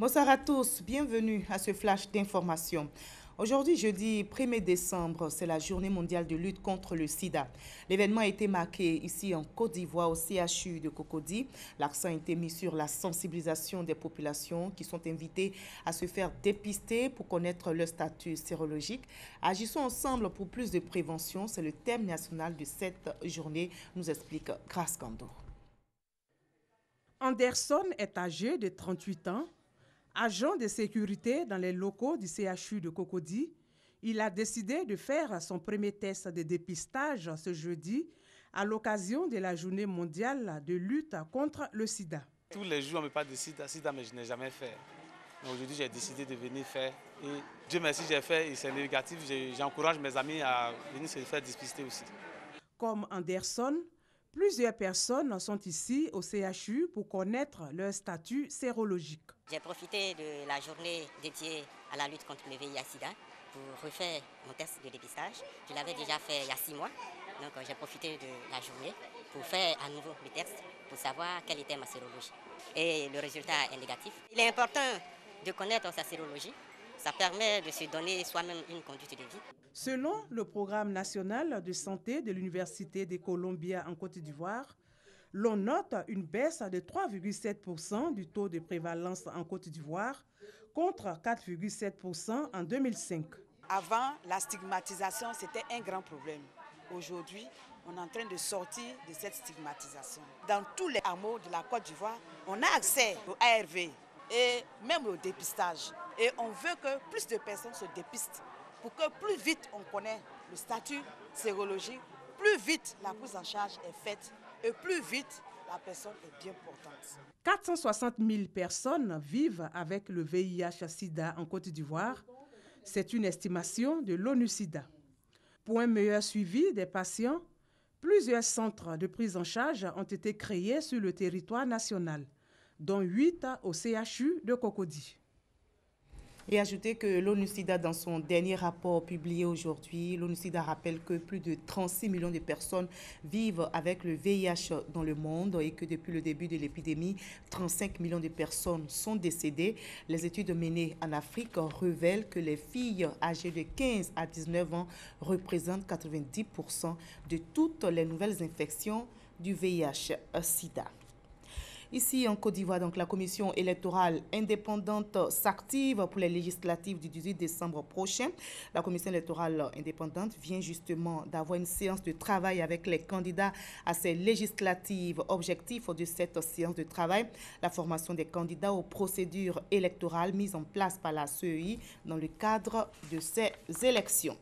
Bonsoir à tous, bienvenue à ce flash d'information. Aujourd'hui, jeudi 1er décembre, c'est la journée mondiale de lutte contre le sida. L'événement a été marqué ici en Côte d'Ivoire au CHU de Cocody. L'accent a été mis sur la sensibilisation des populations qui sont invitées à se faire dépister pour connaître leur statut sérologique. Agissons ensemble pour plus de prévention, c'est le thème national de cette journée, nous explique Grace Kando. Anderson est âgé de 38 ans. Agent de sécurité dans les locaux du CHU de Cocody, il a décidé de faire son premier test de dépistage ce jeudi à l'occasion de la journée mondiale de lutte contre le sida. Tous les jours, on me parle de sida, mais je n'ai jamais fait. Aujourd'hui, j'ai décidé de venir faire. Et Dieu merci, j'ai fait et c'est négatif. J'encourage mes amis à venir se faire dépister aussi. Comme Anderson, plusieurs personnes sont ici au CHU pour connaître leur statut sérologique. J'ai profité de la journée dédiée à la lutte contre le VIH-Sida pour refaire mon test de dépistage. Je l'avais déjà fait il y a 6 mois, donc j'ai profité de la journée pour faire à nouveau le test pour savoir quelle était ma sérologie. Et le résultat est négatif. Il est important de connaître sa sérologie. Ça permet de se donner soi-même une conduite de vie. Selon le programme national de santé de l'Université de Columbia en Côte d'Ivoire, l'on note une baisse de 3,7% du taux de prévalence en Côte d'Ivoire contre 4,7% en 2005. Avant, la stigmatisation, c'était un grand problème. Aujourd'hui, on est en train de sortir de cette stigmatisation. Dans tous les hameaux de la Côte d'Ivoire, on a accès au ARV et même au dépistage. Et on veut que plus de personnes se dépistent pour que plus vite on connaît le statut sérologique, plus vite la prise en charge est faite et plus vite la personne est bien portante. 460 000 personnes vivent avec le VIH-Sida en Côte d'Ivoire. C'est une estimation de l'ONU-Sida. Pour un meilleur suivi des patients, plusieurs centres de prise en charge ont été créés sur le territoire national, dont 8 au CHU de Cocody. Et ajouter que l'ONU-SIDA, dans son dernier rapport publié aujourd'hui, l'ONU-SIDA rappelle que plus de 36 millions de personnes vivent avec le VIH dans le monde et que depuis le début de l'épidémie, 35 millions de personnes sont décédées. Les études menées en Afrique révèlent que les filles âgées de 15 à 19 ans représentent 90% de toutes les nouvelles infections du VIH-SIDA. Ici en Côte d'Ivoire, donc, la commission électorale indépendante s'active pour les législatives du 18 décembre prochain. La commission électorale indépendante vient justement d'avoir une séance de travail avec les candidats à ces législatives. Objectif de cette séance de travail, la formation des candidats aux procédures électorales mises en place par la CEI dans le cadre de ces élections.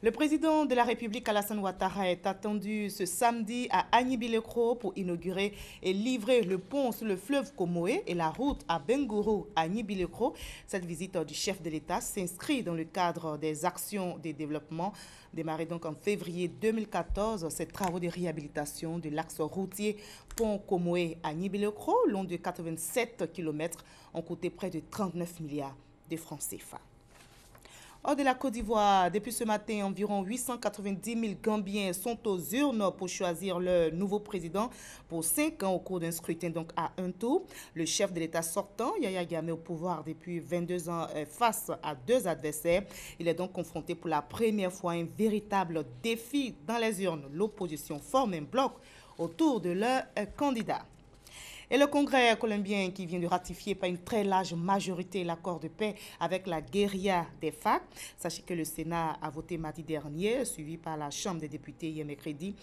Le président de la République, Alassane Ouattara, est attendu ce samedi à Agnibilekro pour inaugurer et livrer le pont sur le fleuve Comoé et la route à Bengourou à Agnibilekro. Cette visite du chef de l'État s'inscrit dans le cadre des actions de développement démarrées donc en février 2014. Ces travaux de réhabilitation de l'axe routier pont Comoé à Agnibilekro, long de 87 km, ont coûté près de 39 milliards de francs CFA. Hors de la Côte d'Ivoire, depuis ce matin, environ 890 000 Gambiens sont aux urnes pour choisir leur nouveau président pour 5 ans au cours d'un scrutin donc à un tour. Le chef de l'État sortant, Yaya Jammeh, au pouvoir depuis 22 ans face à 2 adversaires. Il est donc confronté pour la première fois à un véritable défi dans les urnes. L'opposition forme un bloc autour de leur candidat. Et le Congrès colombien qui vient de ratifier par une très large majorité l'accord de paix avec la guérilla des FARC. Sachez que le Sénat a voté mardi dernier, suivi par la Chambre des députés hier mercredi.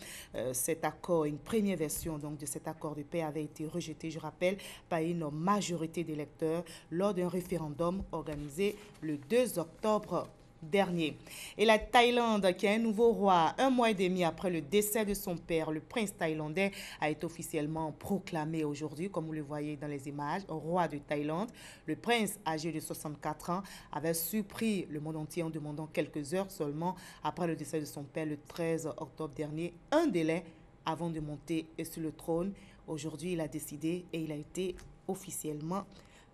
Cet accord, une première version donc, de cet accord de paix avait été rejetée, je rappelle, par une majorité d'électeurs lors d'un référendum organisé le 2 octobre dernier. Et la Thaïlande, qui a un nouveau roi, 1 mois et demi après le décès de son père, le prince thaïlandais a été officiellement proclamé aujourd'hui, comme vous le voyez dans les images, roi de Thaïlande. Le prince, âgé de 64 ans, avait surpris le monde entier en demandant quelques heures seulement après le décès de son père le 13 octobre dernier, un délai avant de monter sur le trône. Aujourd'hui, il a décidé et il a été officiellement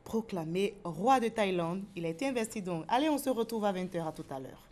proclamé roi de Thaïlande. Il a été investi donc. Allez, on se retrouve à 20 h à tout à l'heure.